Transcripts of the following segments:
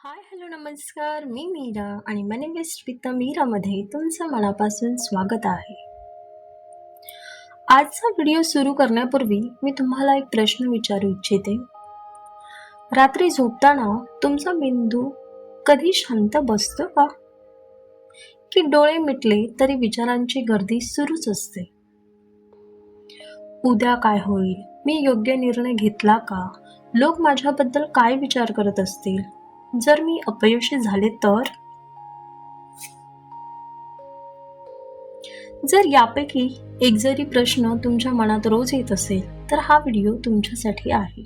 Hi hello नमस्कार, मी मीरा आणि मनी best with मीरामध्ये तुमचं मनापासून स्वागत आहे. आजचा व्हिडिओ सुरू करण्यापूर्वी मी तुम्हाला एक प्रश्न विचारू इच्छिते. रात्री झोपताना तुमचा मेंदू कधी शांत बसतो का? की डोळे मिटले तरी विचारांची गर्दी सुरूच असते? उद्या काय होईल? मी योग्य निर्णय घेतला का? लोक माझ्याबद्दल काय विचार करत असतील? जर मी अपयशी झाले तर? जर यापैकी एक जरी प्रश्न तुमच्या मनात रोज येत असेल तर हा व्हिडिओ तुमच्यासाठी आहे.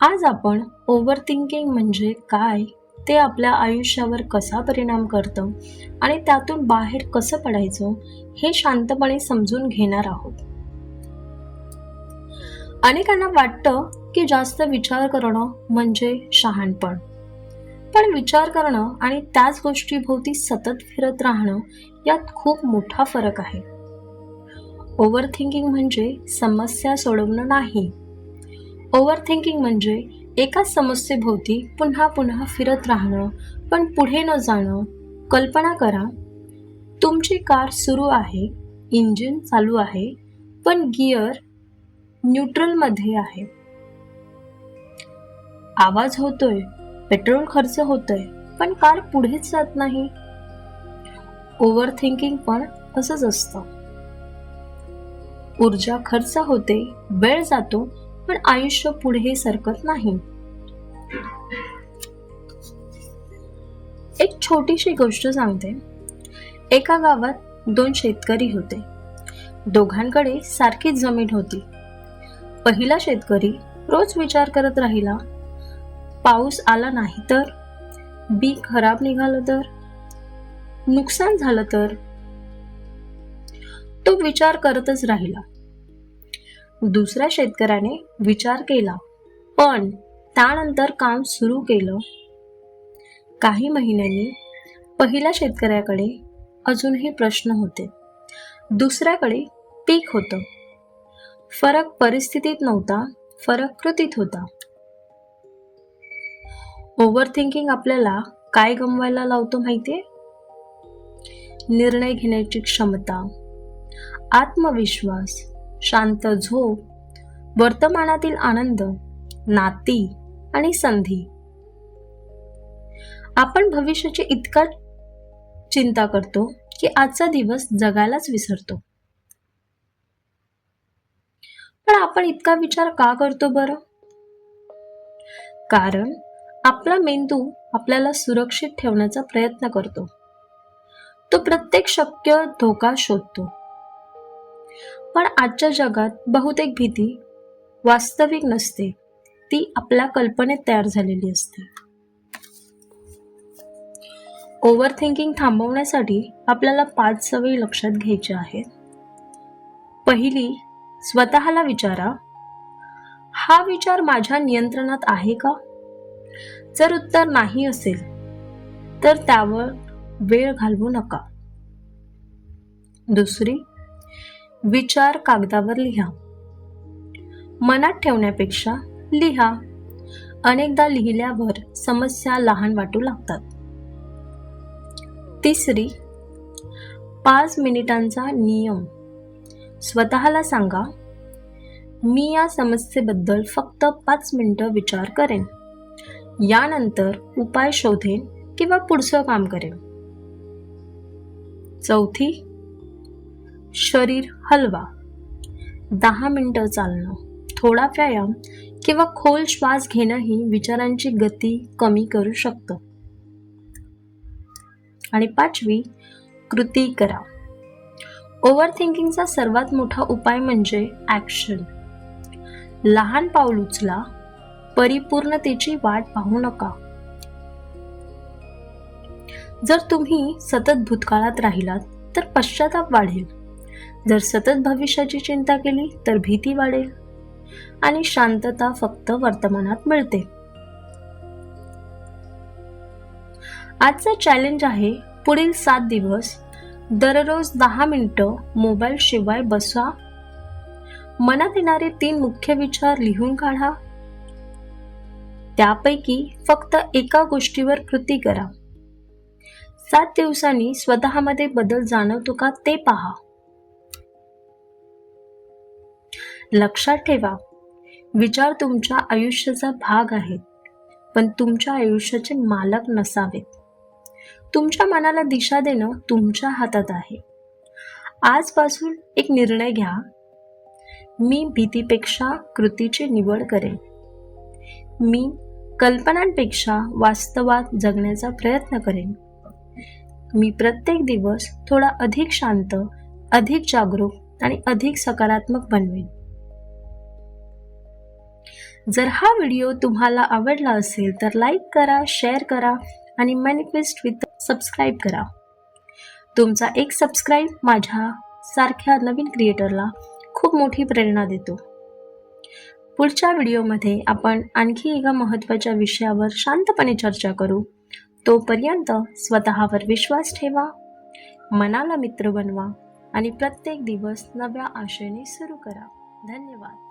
आज आपण ओव्हर थिंकिंग म्हणजे काय, ते आपल्या आयुष्यावर कसा परिणाम करतं आणि त्यातून बाहेर कसं पडायचं हे शांतपणे समजून घेणार आहोत. अनेकांना वाटतं की जास्त विचार करणं म्हणजे शहाणपण, पण विचार करणं आणि त्याच गोष्टीभोवती सतत फिरत राहणं यात खूप मोठा फरक आहे. ओव्हर थिंकिंग म्हणजे समस्या सोडवणं नाही. ओव्हर थिंकिंग म्हणजे एकाच समस्येभोवती पुन्हा पुन्हा फिरत राहणं पण पुढे न जाणं. कल्पना करा, तुमची कार सुरू आहे, इंजिन चालू आहे, पण गिअर न्यूट्रलमध्ये आहे. आवाज होतोय, पेट्रोल खर्च होतोय, पण कार पुढेच जात नाही. ओव्हर थिंकिंग पण असंच असतं. ऊर्जा खर्च होते, वेळ जातो, पण आयुष्य पुढे सरकत नाही. एक छोटीशी गोष्ट सांगते. एका गावात 2 शेतकरी होते. दोघांकडे सारखीच जमीन होती. पहिला शेतकरी रोज विचार करत राहिला, पाऊस आला नाही तर, बी खराब निघालं तर, नुकसान झालं तर. तो विचार करतच राहिला. दुसऱ्या शेतकऱ्याने विचार केला, पण त्यानंतर काम सुरू केलं. काही महिन्यांनी पहिल्या शेतकऱ्याकडे अजूनही प्रश्न होते. दुसऱ्याकडे पीक होतं. फरक परिस्थितीत नव्हता, फरक कृतीत होता. ओव्हर थिंकिंग आपल्याला काय गमवायला लावतो माहितीये? निर्णय घेण्याची क्षमता, आत्मविश्वास, शांत झोप, वर्तमानातील आनंद, नाती आणि संधी. आपण भविष्याची इतका चिंता करतो की आजचा दिवस जगायलाच विसरतो. पण आपण इतका विचार का करतो बरं? कारण आपला मेंदू आपल्याला सुरक्षित ठेवण्याचा प्रयत्न करतो. तो प्रत्येक शक्य धोका शोधतो. पण आजच्या जगात बहुतेक भीती वास्तविक नसते, ती आपल्या कल्पनेत तयार झालेली असते. ओव्हर थिंकिंग थांबवण्यासाठी आपल्याला 5 सवयी लक्षात घ्यायच्या आहेत. पहिली, स्वतःला विचारा, हा विचार माझ्या नियंत्रणात आहे का? जर उत्तर नाही असेल तर त्यावर वेळ घालवू नका. दुसरी, विचार कागदावर लिहा. मनात ठेवण्यापेक्षा लिहा. अनेकदा लिहिल्यावर समस्या लहान वाटू लागतात. तिसरी, 5 मिनिटांचा नियम. स्वतःला सांगा, मी या समस्येबद्दल फक्त 5 मिनिटं विचार करेन. यानंतर उपाय शोधेन किंवा पुढचं काम करेन. चौथी, शरीर हलवा. 10 मिनिटं चालणं, थोडा व्यायाम किंवा खोल श्वास घेणंही विचारांची गती कमी करू शकतं. आणि 5वी, कृती करा. ओव्हर थिंकिंगचा सर्वात मोठा उपाय म्हणजे ॲक्शन. लहान पाऊल उचला, परिपूर्णतेची वाट पाहू नका. जर तुम्ही सतत भूतकाळात राहिलात तर पश्चाताप वाढेल. जर सतत भविष्याची चिंता केली तर भीती वाढेल आणि शांतता फक्त वर्तमानात मिळते. आजचा चॅलेंज आहे, पुढील 7 दिवस दररोज 10 मिनिटं मोबाईल शिवाय बसा. मनात येणारे 3 मुख्य विचार लिहून काढा. त्यापैकी फक्त एका गोष्टीवर कृती करा. 7 दिवसांनी स्वतःमध्ये बदल जाणवतो का ते पहा. लक्षात ठेवा, विचार तुमच्या आयुष्याचा भाग आहेत, पण तुमच्या आयुष्याचे मालक नसावेत. तुमच्या मनाला दिशा देणं तुमच्या हातात आहे. आजपासून एक निर्णय घ्या. मी भीतीपेक्षा कृतीची निवड करेन. मी कल्पनांपेक्षा वास्तवात जगण्याचा प्रयत्न करेन. मी प्रत्येक दिवस थोडा अधिक शांत, अधिक जागरूक आणि अधिक सकारात्मक बनवेन. जर हा व्हिडिओ तुम्हाला आवडला असेल तर लाईक करा, शेअर करा आणि मॅनिफेस्ट विथ सबस्क्राईब करा. तुमचा एक सबस्क्राईब माझ्या सारख्या नवीन क्रिएटरला खूप मोठी प्रेरणा देतो. पुढच्या व्हिडिओमध्ये आपण आणखी एका महत्त्वाच्या विषयावर शांतपणे चर्चा करू. तोपर्यंत स्वतःवर विश्वास ठेवा, मनाला मित्र बनवा आणि प्रत्येक दिवस नव्या आशेने सुरू करा. धन्यवाद.